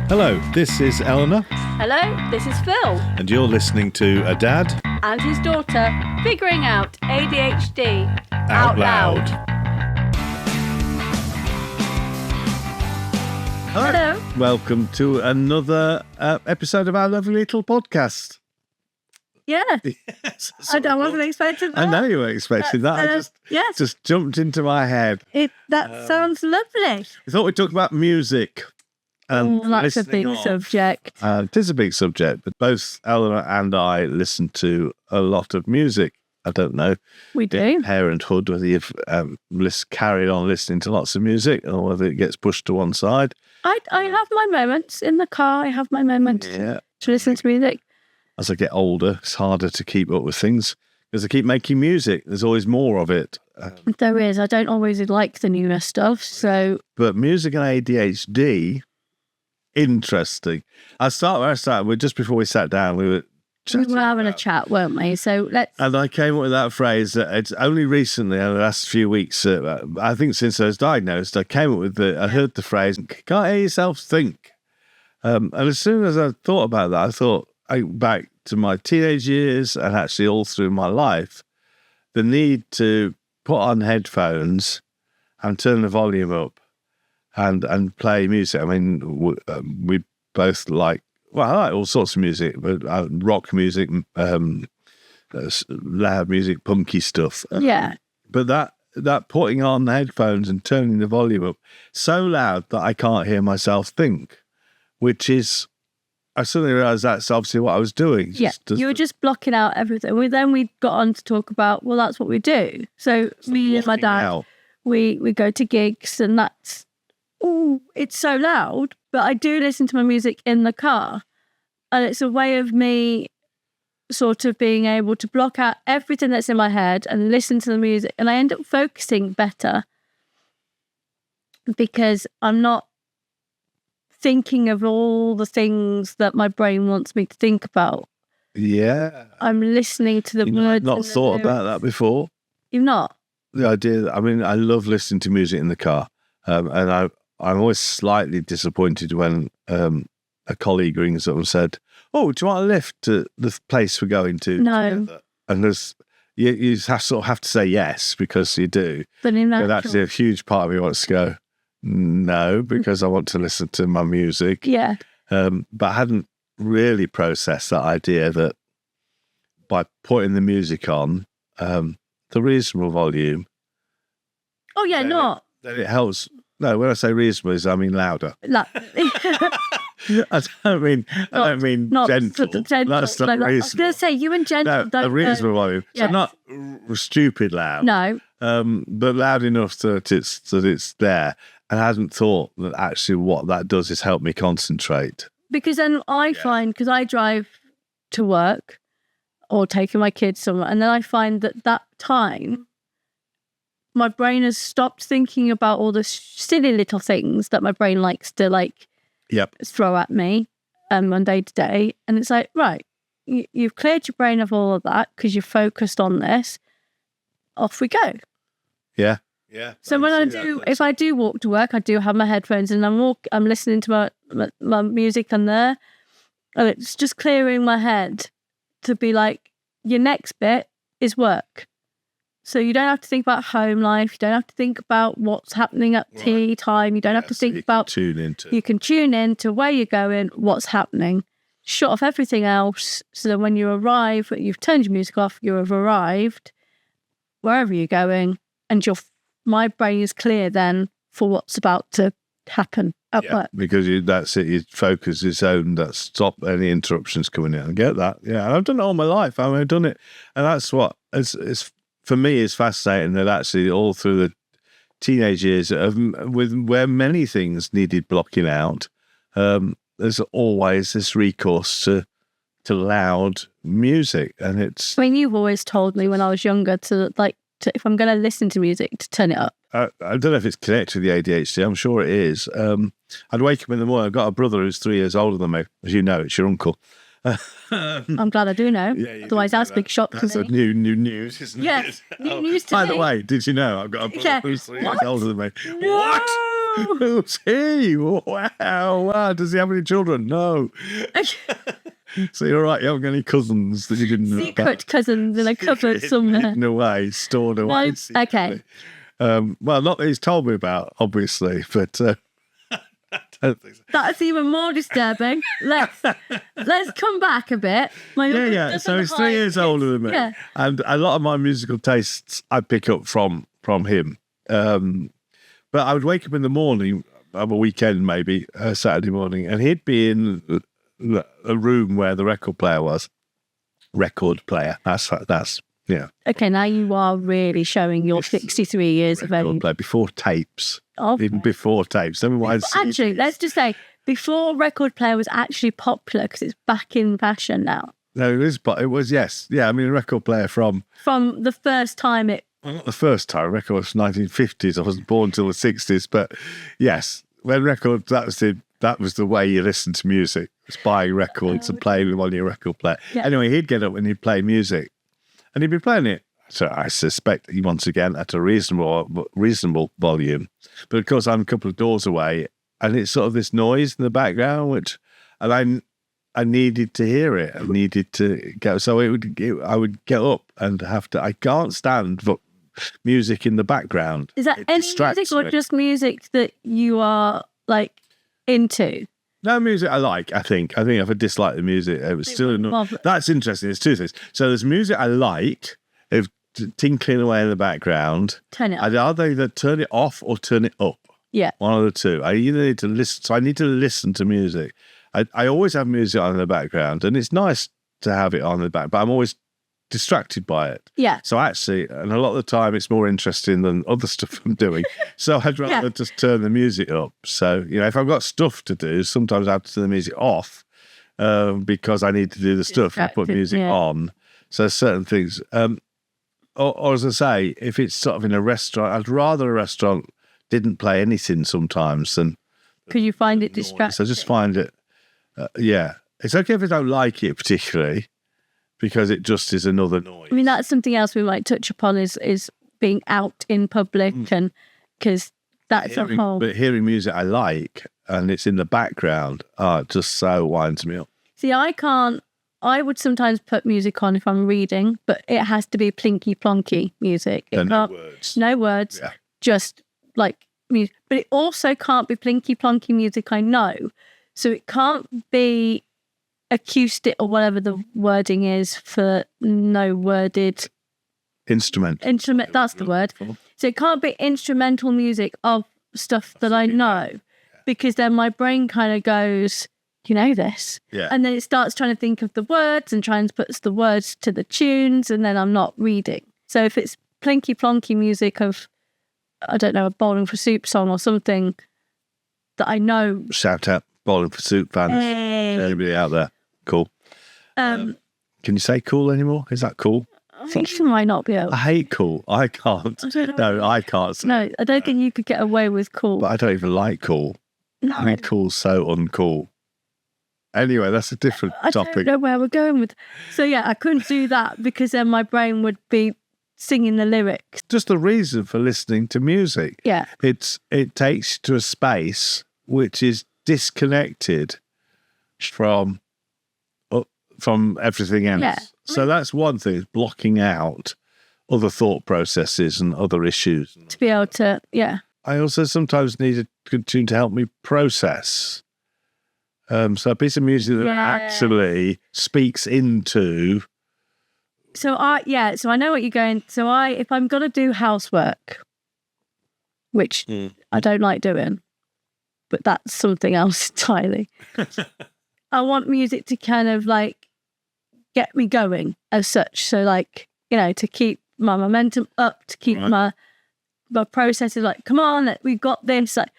Hello, this is Eleanor. Hello, this is Phil. And you're listening to a dad and his daughter figuring out ADHD out loud. Hello. Welcome to another episode of our lovely little podcast. Yeah. Yes, I wasn't expecting that. I know you weren't expecting that. Just jumped into my head. That sounds lovely. We thought we'd talk about music. That's a big subject. It is a big subject, but both Eleanor and I listen to a lot of music. I don't know. We do. Parenthood, whether you've carried on listening to lots of music or whether it gets pushed to one side. I have my moments in the car. I have my moments to listen to music. As I get older, it's harder to keep up with things because I keep making music. There's always more of it. There is. I don't always like the newer stuff. But music and ADHD... interesting. I started just before we sat down. We were having a chat, weren't we? So let's. And I came up with that phrase that it's only recently, in the last few weeks, I think since I was diagnosed, I came up with I heard the phrase, "Can't hear yourself think." And as soon as I thought about that, I thought back to my teenage years and actually all through my life, the need to put on headphones and turn the volume up. And play music. I mean, we both I like all sorts of music, but rock music, loud music, punky stuff. Yeah. But that putting on headphones and turning the volume up so loud that I can't hear myself think, which is, I suddenly realised that's obviously what I was doing. Yeah, you were just blocking out everything. Then we got on to talk about, well, that's what we do. So me and my dad, we go to gigs and that's, it's so loud, but I do listen to my music in the car. And it's a way of me sort of being able to block out everything that's in my head and listen to the music. And I end up focusing better because I'm not thinking of all the things that my brain wants me to think about. Yeah. I'm listening to the words. I've not thought about that before. You've not? The idea, I love listening to music in the car. And I'm always slightly disappointed when a colleague rings up and said, "Oh, do you want a lift to the place we're going to?" No. Together? And you have to say yes because you do. But actually, a huge part of me wants to go, no, because I want to listen to my music. Yeah. But I hadn't really processed that idea that by putting the music on the reasonable volume. Oh yeah, then it helps. No, when I say reasonable, I mean louder. I don't mean gentle. That's not reasonable. I was going to say, you and gentle don't... a reasonable volume. Yes. So not stupid loud. No. But loud enough that it's there. And I hadn't thought that actually what that does is help me concentrate. Because then I find, because I drive to work or taking my kids somewhere, and then I find that time... my brain has stopped thinking about all the silly little things that my brain likes to throw at me on day to day. And it's like, right, you've cleared your brain of all of that because you're focused on this. Off we go. Yeah. Yeah. So if I do walk to work, I do have my headphones and I'm listening to my music on there. And it's just clearing my head to be like, your next bit is work. So you don't have to think about home life. You don't have to think about what's happening at tea time. You don't have to think about... You can tune in to where you're going, what's happening. Shut off everything else so that when you arrive, you've turned your music off, you have arrived wherever you're going and my brain is clear then for what's about to happen at work. Because that's it. Your focus is owned. That stop any interruptions coming in. I get that. Yeah, and I've done it all my life. I've done it. And that's what... It's for me, it's fascinating that actually all through the teenage years, where many things needed blocking out, there's always this recourse to loud music, and it's. You've always told me when I was younger to if I'm going to listen to music, to turn it up. I don't know if it's connected to the ADHD. I'm sure it is. I'd wake up in the morning. I've got a brother who's 3 years older than me, as you know. It's your uncle. I'm glad I do know. Otherwise, that's a big shock to me. That's new news, isn't it? Yeah, new news to me. By the way, did you know I've got a brother who's 3 years older than me? No! What? Who's he? Wow. Does he have any children? No. So you're right, you haven't got any cousins that you didn't know Secret about. cousins in a cupboard somewhere. Hidden away, stored away. No, okay. Well, not that he's told me about, obviously, but I don't think so. That's even more disturbing. Let's come back a bit. My Yeah. youngest So he's doesn't 3 like years it. older than me, Yeah. and a lot of my musical tastes I pick up from him. But I would wake up in the morning, of a weekend maybe, Saturday morning, and he'd be in a room where the record player was. Record player. That's yeah. Okay, now you are really showing your 63 years of Record age. player before tapes. Okay. Even before tapes. Tell me why. Actually, let's just say before record player was actually popular because it's back in fashion now. No, it is, but it was, yes. Yeah, I mean, a record player from the first time it. well, not the first time. Record was 1950s. I wasn't born until the 60s, but yes, when records, that was the way you listened to music. It's buying records and playing them on your record player. Yeah. Anyway, he'd get up and he'd play music, and he'd be playing it. So I suspect once again at a reasonable volume, but of course I'm a couple of doors away, and it's sort of this noise in the background, and I needed to hear it. I needed to go. So I would get up and have to. I can't stand music in the background. Is that It any distracts music or me. just music that you are like into? No music I like. I think if I dislike the music, it was still Well, That's interesting. There's two things. So there's music I like, if tinkling away in the background. Turn it up. I'd either turn it off or turn it up. Yeah. One of the two. I either need to listen. So I need to listen to music. I always have music on in the background, and it's nice to have it on in the back, but I'm always distracted by it. Yeah. So actually, and a lot of the time, it's more interesting than other stuff I'm doing. So I'd rather just turn the music up. So, if I've got stuff to do, sometimes I have to turn the music off because I need to do the stuff and put Distracted, music yeah. on. So certain things. Or as I say, if it's sort of in a restaurant, I'd rather a restaurant didn't play anything sometimes than Because you find it noise. distracting. I just find it, it's okay if I don't like it particularly, because it just is another noise. I mean, that's something else we might touch upon is being out in public, and because that's a whole. But hearing music I like and it's in the background, it just so winds me up. See, I can't. I would sometimes put music on if I'm reading, but it has to be plinky plonky music. It And no can't- words. No words. Yeah. Just like music. But it also can't be plinky plonky music I know. So it can't be acoustic or whatever the wording is for no worded Instrument. that's the word. So it can't be instrumental music of stuff that I know, because then my brain kind of goes, you know this. Yeah. And then it starts trying to think of the words and trying to put the words to the tunes, and then I'm not reading. So if it's plinky plonky music of, I don't know, a Bowling for Soup song or something that I know. Shout out Bowling for Soup fans. Hey. Anybody out there? Cool. Can you say cool anymore? Is that cool? I think she might not be able. I hate cool. I can't. I don't know. No, I can't say. No, I don't think you could get away with cool. But I don't even like cool. No, I mean, cool's so uncool. Anyway, that's a different I topic. don't know where we're going with. So yeah, I couldn't do that because then my brain would be singing the lyrics. Just the reason for listening to music. Yeah. It takes you to a space which is disconnected from everything else. Yeah. So that's one thing, is blocking out other thought processes and other issues. To be able to, yeah. I also sometimes need a good tune to help me process. So a piece of music that actually speaks into. So I know what you're going. So if I'm gonna do housework, which I don't like doing, but that's something else entirely. I want music to kind of like get me going as such. So like, to keep my momentum up, to keep my processes like, come on, we've got this. Like,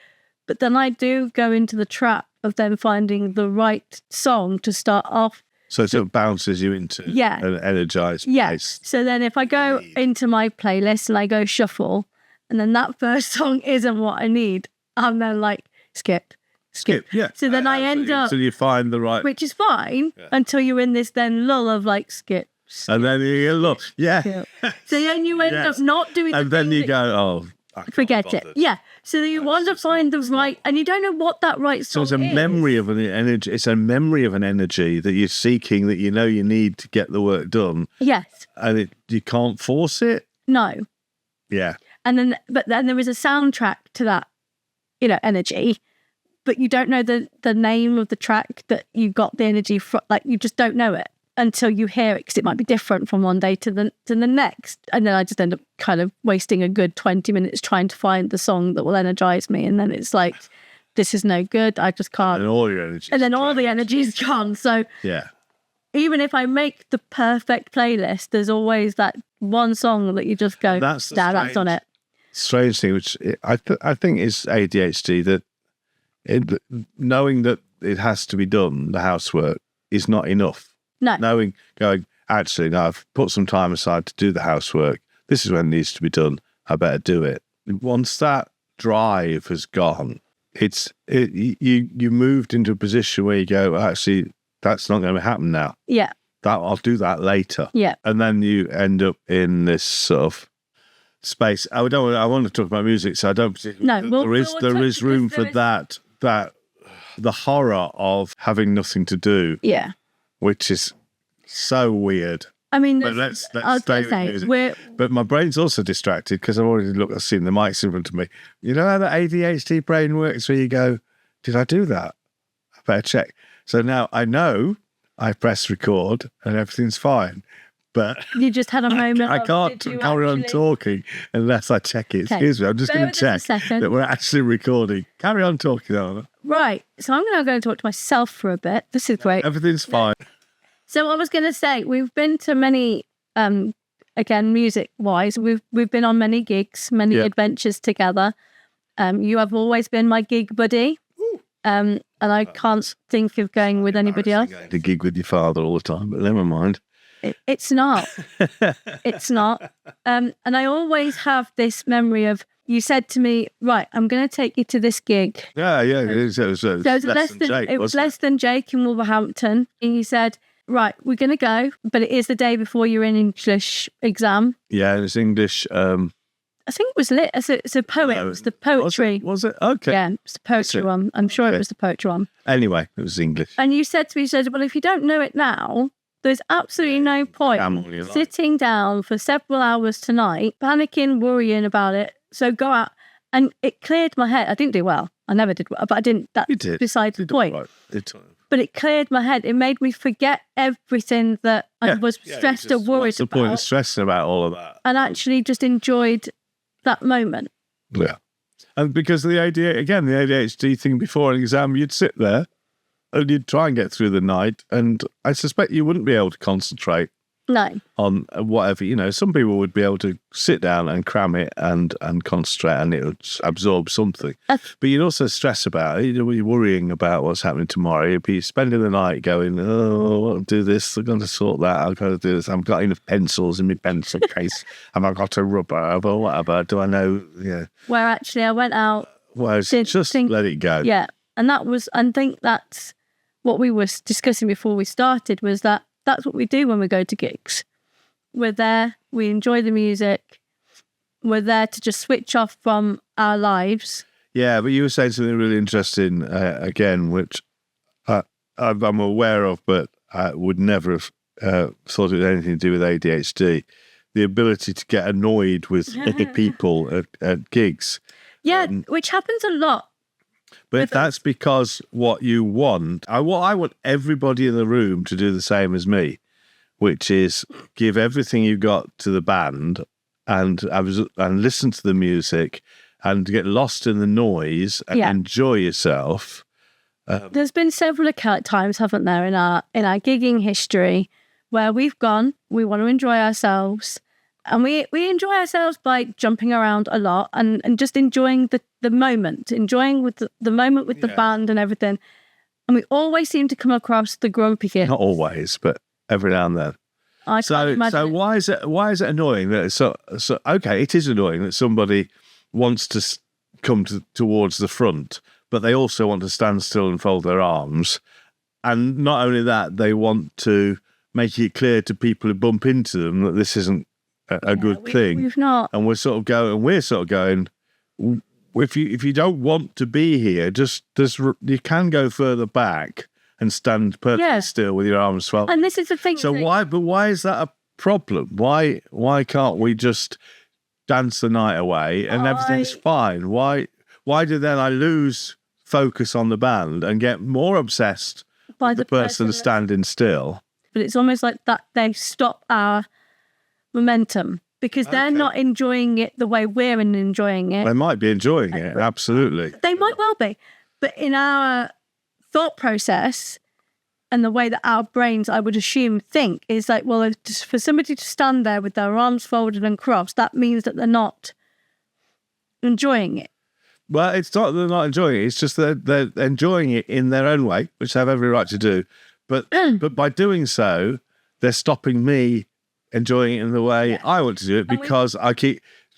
but then I do go into the trap of then finding the right song to start off. So it sort of bounces you into an energized place. So then if I go into my playlist and I go shuffle, and then that first song isn't what I need, I'm then like, skip. Yeah. So then I end up, until you find the right, which is fine until you're in this then lull of like skip. and then you look, So then you end up not doing and the then thing you that- go, oh, forget it. Yeah. So you want to find the right, and you don't know what that right song is. So it's a memory of an energy. It's a memory of an energy that you're seeking, that you know you need to get the work done. Yes. And you can't force it. No. Yeah. But then there is a soundtrack to that, energy, but you don't know the name of the track that you got the energy from. Like, you just don't know it until you hear it, because it might be different from one day to the next. And then I just end up kind of wasting a good 20 minutes trying to find the song that will energize me. And then it's like, this is no good. I just can't. And all your energy. And then all the energy is gone. So yeah. Even if I make the perfect playlist, there's always that one song that you just go, that's on it. Strange thing, which I think is ADHD, that knowing that it has to be done, the housework, is not enough. No. Going, actually, no, I've put some time aside to do the housework. This is when it needs to be done. I better do it. Once that drive has gone, you moved into a position where you go, actually, that's not going to happen now. Yeah. I'll do that later. Yeah. And then you end up in this sort of space. I want to talk about music, so I don't. No, there is room for that. The horror of having nothing to do. Yeah. Which is so weird. I mean, but let's stay with music. But my brain's also distracted because I've seen the mics in front of me. You know how the ADHD brain works, where you go, "Did I do that? I better check." So now I know I press record and everything's fine. But you just had a moment. I can't carry on talking unless I check it. Excuse me, I'm just going to check that we're actually recording. Carry on talking, Anna. Right. So I'm going to go and talk to myself for a bit. This is great. Everything's fine. So I was going to say, we've been to many, again, music-wise, we've been on many gigs, many adventures together. You have always been my gig buddy. And I can't think of going with anybody else. Going to gig with your father all the time, but never mind. It's not. It's not. And I always have this memory of, you said to me, right, I'm going to take you to this gig. Yeah. It was less than Jake in Wolverhampton. And you said, right, we're going to go, but it is the day before your English exam. Yeah, it's English. I think it was lit. It's a poet. It was the poetry. Was it? Okay. Yeah, it's the poetry one. I'm sure it was the poetry one. Anyway, it was English. And you said to me, well, if you don't know it now, there's absolutely no point sitting down for several hours tonight, panicking, worrying about it. So go out. And it cleared my head. I didn't do well. I never did well, but I didn't. That's besides the point. Right. But it cleared my head. It made me forget everything that I was stressed or worried what's the point of stressing about all of that? And actually just enjoyed that moment. Yeah. And because of the ADHD thing, before an exam, you'd sit there and you'd try and get through the night, and I suspect you wouldn't be able to concentrate on whatever. Some people would be able to sit down and cram it and concentrate, and it would absorb something. But you'd also stress about it. You're worrying about what's happening tomorrow. You'd be spending the night going, I'll do this, I'm going to sort that, I've got to do this, I've got enough pencils in my pencil case, have I got a rubber or whatever, do I know? Yeah. Where actually I went out. Well, just let it go. Yeah. And I think that's what we were discussing before we started, was that's what we do when we go to gigs. We're there, we enjoy the music, we're there to just switch off from our lives. Yeah, but you were saying something really interesting, again, which I'm aware of, but I would never have thought it had anything to do with ADHD. The ability to get annoyed with other people at gigs. Yeah, which happens a lot. But that's because what you want, I want everybody in the room to do the same as me, which is give everything you got to the band and listen to the music and get lost in the noise and enjoy yourself. There's been several times, haven't there, in our gigging history where we've gone, we want to enjoy ourselves. And we enjoy ourselves by jumping around a lot and just enjoying the moment, enjoying with the moment with the band and everything. And we always seem to come across the grumpy kid. Not always, but every now and then. So why is it annoying that so okay, it is annoying that somebody wants to come towards the front, but they also want to stand still and fold their arms. And not only that, they want to make it clear to people who bump into them that this isn't a good thing. We've not. And we're sort of going, if you don't want to be here, you can go further back and stand perfectly still with your arms folded. And this is the thing. So why is that a problem? Why can't we just dance the night away and everything's fine? Why do then I lose focus on the band and get more obsessed by the person standing still? But it's almost like that they stop our momentum because they're not enjoying it the way we're enjoying it. They might be enjoying it, absolutely. They might well be. But in our thought process and the way that our brains, I would assume, think is like, well, for somebody to stand there with their arms folded and crossed, that means that they're not enjoying it. Well, it's not that they're not enjoying it. It's just that they're enjoying it in their own way, which they have every right to do. But by doing so, they're stopping me enjoying it in the way I want to do it because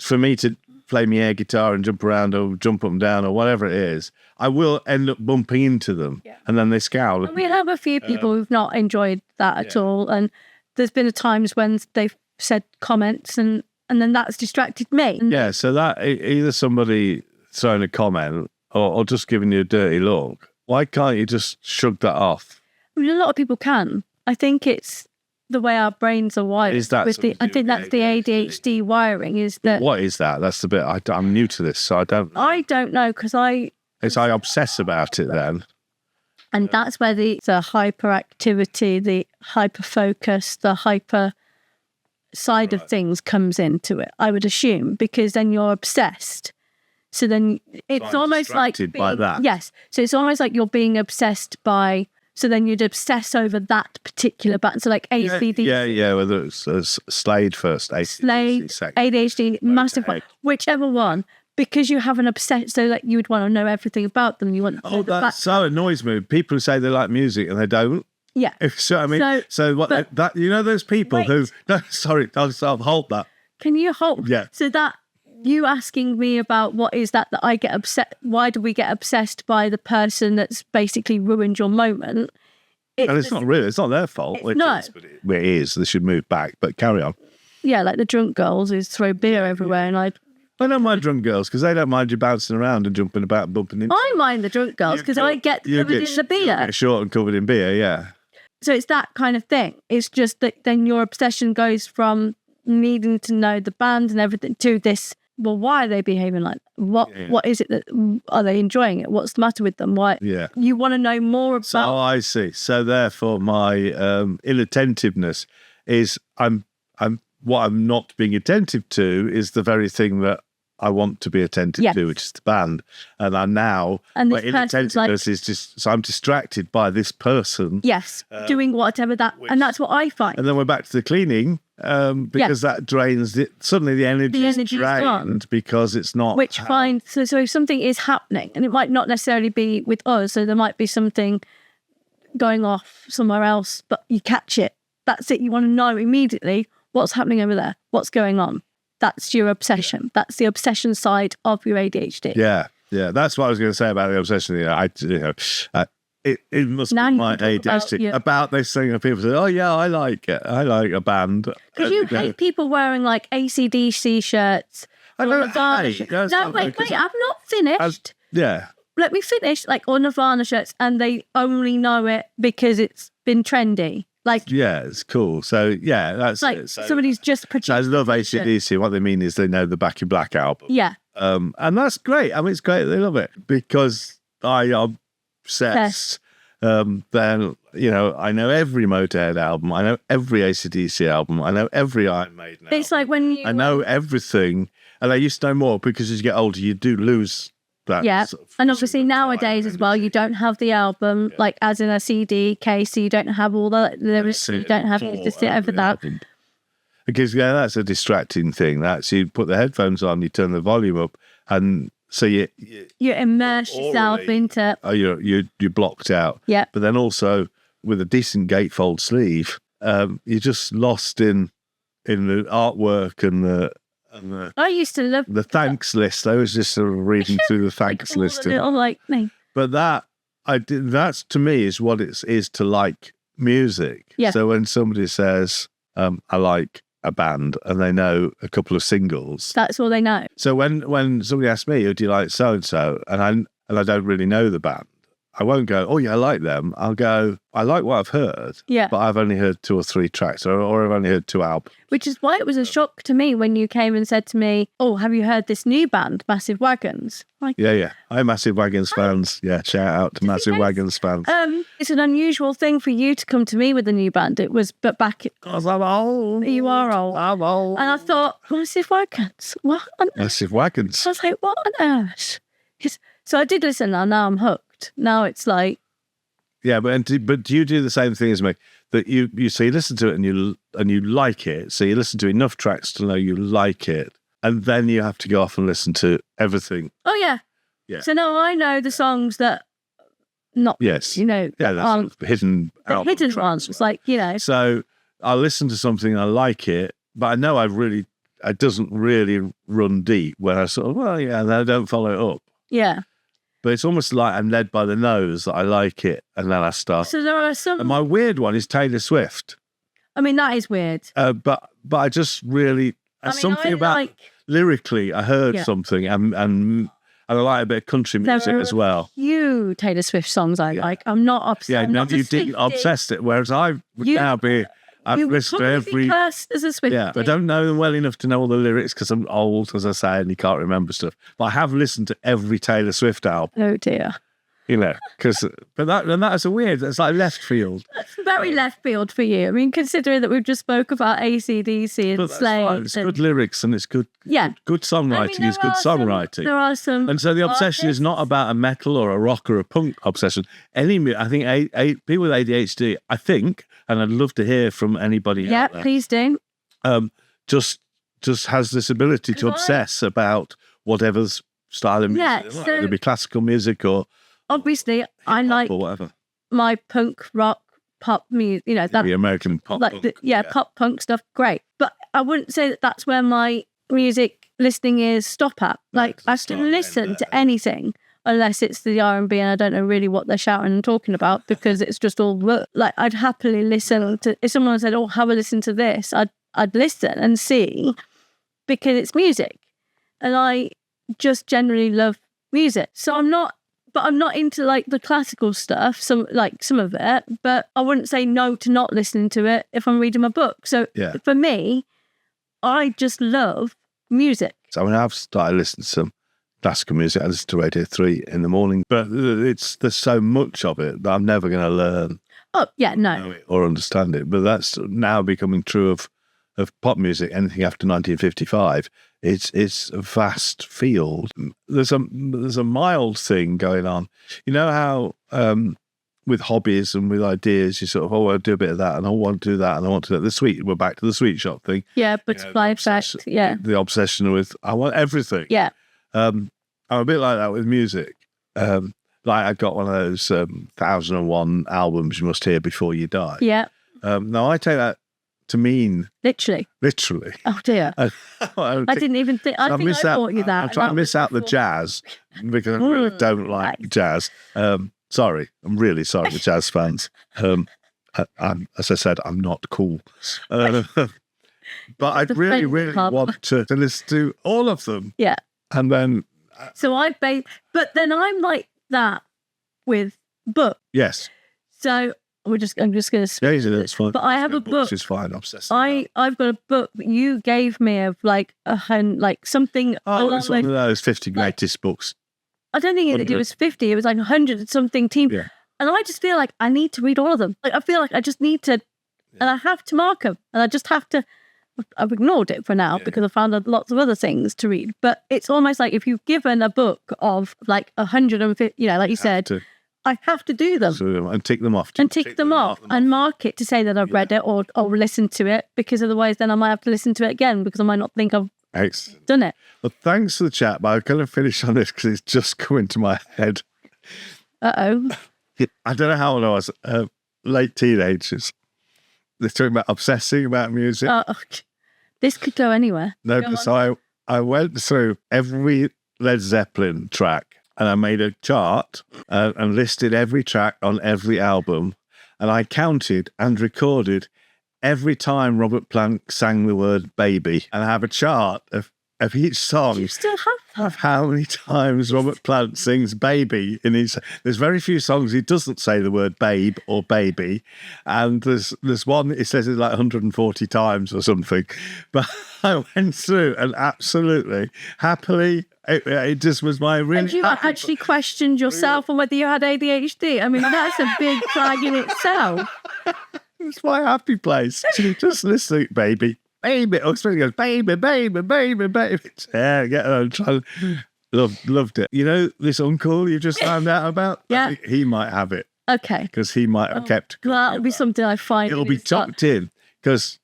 for me to play my air guitar and jump around or jump up and down or whatever it is, I will end up bumping into them and then they scowl. And we have a few people who've not enjoyed that at all. And there's been times when they've said comments and then that's distracted me. Yeah, so that either somebody throwing a comment or just giving you a dirty look, why can't you just shrug that off? I mean, a lot of people can. I think it's the way our brains are wired. Is that I think that's the ADHD wiring. Is that what is that? That's the bit I'm new to this, so I don't know. I don't know because I obsess about it then. And that's where the hyperactivity, the hyper focus, the hyper side of things comes into it, I would assume, because then you're obsessed. So then it's almost like by that. Yes. So it's almost like you're being obsessed by. So then you'd obsess over that particular button. So like ADHD. Yeah. Whether it's Slade first, ADHD, massive one, whichever one. Because you have an obsession, so like you would want to know everything about them. You want to know that so annoys me. People who say they like music and they don't. Yeah. So I mean, so what? That those people who. No, sorry, I'll hold that. Can you hold? Yeah. So that. You asking me about what is that I get upset? Why do we get obsessed by the person that's basically ruined your moment? It's not really. It's not their fault. No, but it is. They should move back. But carry on. Yeah, like the drunk girls who throw beer everywhere, and I don't mind drunk girls because they don't mind you bouncing around and jumping about and bumping into. I mind the drunk girls because I get covered in the beer. Get short and covered in beer, yeah. So it's that kind of thing. It's just that then your obsession goes from needing to know the band and everything to this. Well, why are they behaving like that? What is it that are they enjoying it? What's the matter with them? Why? Yeah. You want to know more about. So I see. So therefore, my inattentiveness is what I'm not being attentive to is the very thing that I want to be attentive to, which is the band. And I'm now, my inattentiveness is just, so I'm distracted by this person. Yes, doing whatever that, and that's what I find. And then we're back to the cleaning, because that drains it. Suddenly the energy is drained gone. Because it's not. Which finds, so if something is happening, and it might not necessarily be with us, so there might be something going off somewhere else, but you catch it. That's it. You want to know immediately what's happening over there, what's going on. That's your obsession. Yeah. That's the obsession side of your ADHD. Yeah. That's what I was going to say about the obsession. It must now be my ADHD about this thing that people say, oh yeah, I like it. I like a band. Because you hate people wearing like AC/DC shirts. I don't hate. No, wait, I've not finished. Let me finish. Like, or Nirvana shirts, and they only know it because it's been trendy. Like, yeah, it's cool. So yeah, that's like it. So, somebody's just produced. I love AC/DC. What they mean is they know the Back in Black album. Yeah. And that's great. I mean, it's great. They love it because I am obsessed. Then I know every Motorhead album. I know every AC/DC album. I know every Iron Maiden album. It's like when I know everything, and I used to know more because as you get older, you do lose. Yeah, and obviously nowadays as well, you don't have the album like as in a CD case, so you don't have all the lyrics. You don't have to sit over that. Because that's a distracting thing. That's you put the headphones on, you turn the volume up, and so you immerse yourself into. Oh, you're blocked out. Yeah, but then also with a decent gatefold sleeve, you're just lost in the artwork and the. I used to love the thanks list. I was just sort of reading through the thanks list. But that's to me is what it is to like music. Yeah. So when somebody says, I like a band and they know a couple of singles. That's all they know. So when somebody asks me, "Oh, do you like so and so?" and I don't really know the band, I won't go, "Oh yeah, I like them." I'll go, "I like what I've heard, Yeah. but I've only heard 2 or 3 tracks, or I've only heard 2 albums." Which is why it was a shock to me when you came and said to me, "Oh, have you heard this new band, Massive Wagons?" Like, Yeah. I'm Massive Wagons fans. Yeah, shout out to Massive Wagons fans. it's an unusual thing for you to come to me with a new band. It was, but back, Because I'm old. you are old. I'm old. And I thought, Massive Wagons? What on earth? Massive Wagons. I was like, what on earth? So I did listen, and now I'm hooked. Now it's like, Yeah, but do you do the same thing as me? That you listen to it and you like it. So you listen to enough tracks to know you like it, and then you have to go off and listen to everything. oh yeah. Yeah. So now I know the songs that not, Yes. you know, Yeah, that's hidden. the album hidden tracks. ones. It's like, you know, So I listen to something, I like it, but I know it doesn't really run deep when I sort of, well, yeah, and I don't follow it up. yeah. But it's almost like I'm led by the nose that I like it, and then I start. So there are some, And my weird one is Taylor Swift. I mean, that is weird. But I just really, something about lyrically, I heard Yeah. something, and I like a bit of country music There are as well. few Taylor Swift songs I like. I'm not obsessed. Yeah, I'm no, not you a didn't Swiftie. obsess it, whereas I would You- now be. I've You would listened to probably be every. classed as a Swiftie. Yeah, I don't know them well enough to know all the lyrics because I'm old, as I say, and you can't remember stuff. But I have listened to every Taylor Swift album, Oh dear. you know, but that is a weird. It's like left field. That's very left field for you. I mean, considering that we've just spoke about AC/DC and But that's Slade. fine. It's and- good lyrics and it's good. Yeah. Good songwriting is good songwriting. There are some. And so the obsession is not about a metal or a rock or a punk obsession. I think people with ADHD, I think, and I'd love to hear from anybody Yeah, out there, please do. just has this ability to obsess about whatever's style of music. Yeah, they like. so- It could be classical music or Obviously, I like or whatever. my punk, rock, pop music. You know that, The American pop. like punk. pop punk stuff. Great, but I wouldn't say that that's where my music listening is stop at. Like I still listen to anything unless it's the R&B, and I don't know really what they're shouting and talking about because it's just all like I'd happily listen to. If someone said, "Oh, have a listen to this," I'd listen and see because it's music, and I just generally love music. So I'm not into like the classical stuff, some of it, but I wouldn't say no to not listening to it if I'm reading my book. So Yeah. for me, I just love music. So I've started listening to some classical music. I listen to Radio 3 in the morning, but there's so much of it that I'm never going to learn Oh yeah, no. know it or understand it. But that's now becoming true of pop music. Anything after 1955, it's a vast field. There's a mild thing going on. You know how with hobbies and with ideas, you sort of, I'll do a bit of that, and I want to do that, and I want to do that. We're back to the sweet shop thing. Yeah, butterfly effect. Yeah, The obsession with, I want everything. yeah. I'm a bit like that with music. Like I got one of those 1001 albums you must hear before you die. Yeah, Now I take that to mean literally. Oh dear. I didn't even think. I think I bought you that. I'm trying to miss out the jazz because I really don't like jazz. Sorry, I'm really sorry, the jazz fans. As I said, I'm not cool. But I The really, French really club. want to listen to all of them. Yeah. And then, So but then I'm like that with books. yes. So I'm just going to. Yeah, that's fine. But I have a Books book. is fine. Obsessed. I've got a book that you gave me of like something. Oh, along it's one of those- those 50 greatest books. I don't think it 100. was 50. It was like 100 and something team. Yeah. And I just feel like I need to read all of them. Like I feel like I just need to, and I have to mark them, and I just have to. I've ignored it for now because I found lots of other things to read. But it's almost like if you've given a book of like 150, like you said, To- I have to do them. and tick them off. And tick them off and mark it to say that I've read it or listened to it, because otherwise then I might have to listen to it again because I might not think I've Excellent. done it. Well, thanks for the chat, but I'm going to finish on this because it's just come into my head. Uh-oh. I don't know how old I was. Late teenagers. They're talking about obsessing about music. This could go anywhere. No, Go on. so I went through every Led Zeppelin track and I made a chart and listed every track on every album. And I counted and recorded every time Robert Plant sang the word baby, and I have a chart of each song. You still have that? Of how many times Robert Plant sings baby in his. There's very few songs he doesn't say the word babe or baby, and there's one he says it like 140 times or something. But I went through and absolutely happily. It just was my really. And you actually questioned yourself on whether you had ADHD. I mean, that's a big flag in itself. It's my happy place. Just listening, baby. Baby, I was supposed to go, baby, baby, baby, baby. Yeah, get on. Loved it. You know, this uncle you just found out about? Yeah. I think he might have it. Okay. Because he might have kept. That'll be something I find. It'll be tucked in because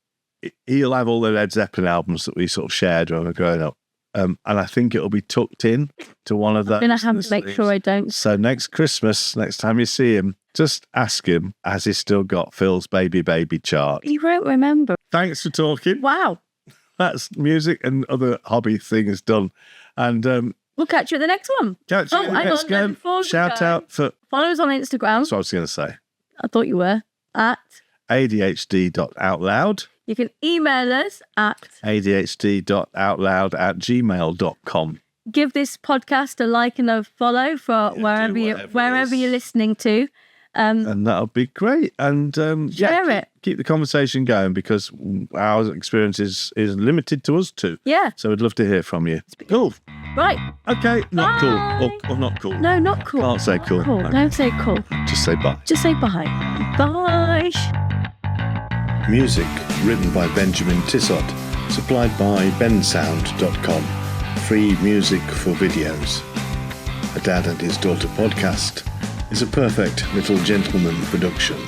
he'll have all the Led Zeppelin albums that we sort of shared when we were growing up. And I think it'll be tucked in to one of those. I'm going to have to make sure I don't. So next Christmas, next time you see him, just ask him, has he still got Phil's Baby Baby chart? He won't remember. Thanks for talking. Wow. That's music and other hobby things done. And we'll catch you at the next one. Catch you at the next game. Shout out for... Follow us on Instagram. That's what I was going to say. I thought you were. At... ADHD.outloud. You can email us at ADHD.outloud@gmail.com. Give this podcast a like and a follow for wherever you're listening to. And that'll be great. And share it. Keep the conversation going because our experience is limited to us two. Yeah. So we'd love to hear from you. Cool. Right. Okay. Not bye. Cool. Or not cool. No, not cool. Can't say cool. Cool. Okay. Don't say cool. Just say bye. Just say bye. Bye. Music written by Benjamin Tissot. Supplied by bensound.com. Free music for videos. A Dad and His Daughter podcast is a Perfect Little Gentleman production.